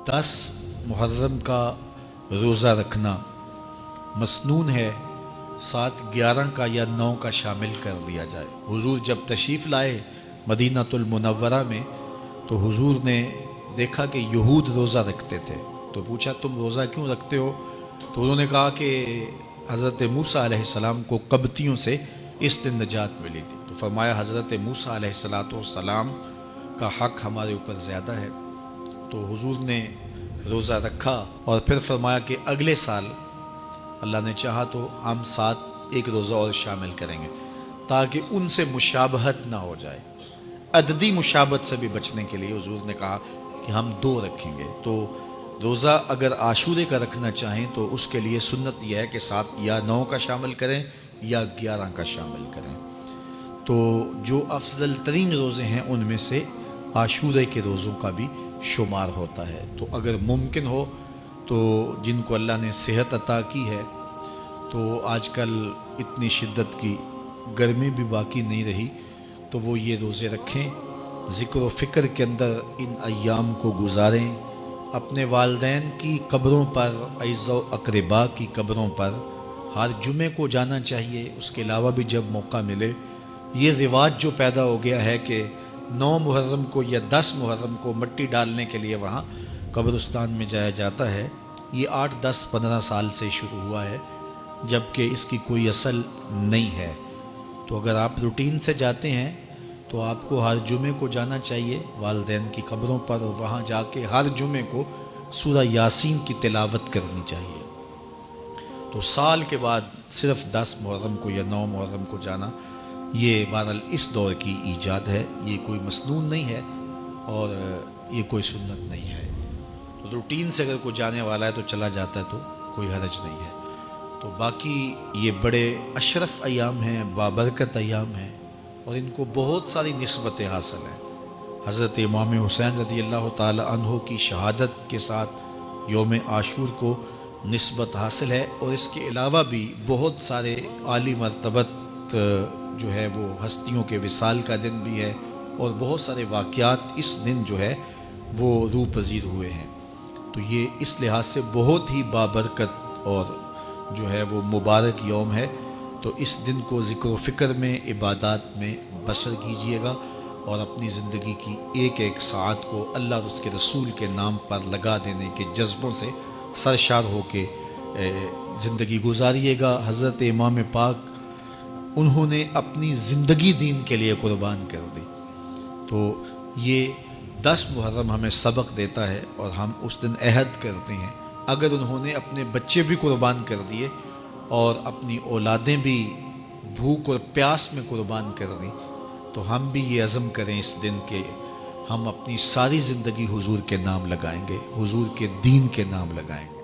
10 محرم کا روزہ رکھنا مسنون ہے، ساتھ 11 کا یا 9 کا شامل کر دیا جائے۔ حضور جب تشریف لائے مدینہ المنورہ میں تو حضور نے دیکھا کہ یہود روزہ رکھتے تھے، تو پوچھا تم روزہ کیوں رکھتے ہو؟ تو انہوں نے کہا کہ حضرت موسیٰ علیہ السلام کو قبطیوں سے اس دن نجات ملی تھی۔ تو فرمایا حضرت موسیٰ علیہ السلام کا حق ہمارے اوپر زیادہ ہے۔ تو حضور نے روزہ رکھا اور پھر فرمایا کہ اگلے سال اللہ نے چاہا تو ہم ساتھ ایک روزہ اور شامل کریں گے، تاکہ ان سے مشابہت نہ ہو جائے۔ عددی مشابہت سے بھی بچنے کے لیے حضور نے کہا کہ ہم 2 رکھیں گے۔ تو روزہ اگر عاشورے کا رکھنا چاہیں تو اس کے لیے سنت یہ ہے کہ ساتھ یا 9 کا شامل کریں یا 11 کا شامل کریں۔ تو جو افضل ترین روزے ہیں ان میں سے عاشورے کے روزوں کا بھی شمار ہوتا ہے۔ تو اگر ممکن ہو تو جن کو اللہ نے صحت عطا کی ہے، تو آج کل اتنی شدت کی گرمی بھی باقی نہیں رہی، تو وہ یہ روزے رکھیں، ذکر و فکر کے اندر ان ایام کو گزاریں، اپنے والدین کی قبروں پر، اعز و اقربا کی قبروں پر ہر جمعے کو جانا چاہیے۔ اس کے علاوہ بھی جب موقع ملے، یہ رواج جو پیدا ہو گیا ہے کہ 9 محرم کو یا 10 محرم کو مٹی ڈالنے کے لیے وہاں قبرستان میں جایا جاتا ہے، یہ 8 10 15 سال سے شروع ہوا ہے، جبکہ اس کی کوئی اصل نہیں ہے۔ تو اگر آپ روٹین سے جاتے ہیں تو آپ کو ہر جمعے کو جانا چاہیے والدین کی قبروں پر، اور وہاں جا کے ہر جمعے کو سورہ یاسین کی تلاوت کرنی چاہیے۔ تو سال کے بعد صرف 10 محرم کو یا 9 محرم کو جانا، یہ بہرحال اس دور کی ایجاد ہے، یہ کوئی مسنون نہیں ہے اور یہ کوئی سنت نہیں ہے۔ تو روٹین سے اگر کوئی جانے والا ہے تو چلا جاتا ہے تو کوئی حرج نہیں ہے۔ تو باقی یہ بڑے اشرف ایام ہیں، بابرکت ایام ہیں، اور ان کو بہت ساری نسبتیں حاصل ہیں۔ حضرت امام حسین رضی اللہ تعالی عنہ کی شہادت کے ساتھ یوم عاشور کو نسبت حاصل ہے، اور اس کے علاوہ بھی بہت سارے عالی مرتبت جو ہے وہ ہستیوں کے وصال کا دن بھی ہے، اور بہت سارے واقعات اس دن جو ہے وہ روح پذیر ہوئے ہیں۔ تو یہ اس لحاظ سے بہت ہی بابرکت اور جو ہے وہ مبارک یوم ہے۔ تو اس دن کو ذکر و فکر میں، عبادات میں بسر کیجئے گا، اور اپنی زندگی کی ایک ایک ساعت کو اللہ اور اس کے رسول کے نام پر لگا دینے کے جذبوں سے سرشار ہو کے زندگی گزاریے گا۔ حضرت امام پاک انہوں نے اپنی زندگی دین کے لیے قربان کر دی۔ تو یہ 10 محرم ہمیں سبق دیتا ہے، اور ہم اس دن عہد کرتے ہیں اگر انہوں نے اپنے بچے بھی قربان کر دیے اور اپنی اولادیں بھی بھوک اور پیاس میں قربان کر دیں، تو ہم بھی یہ عزم کریں اس دن کہ ہم اپنی ساری زندگی حضور کے نام لگائیں گے، حضور کے دین کے نام لگائیں گے۔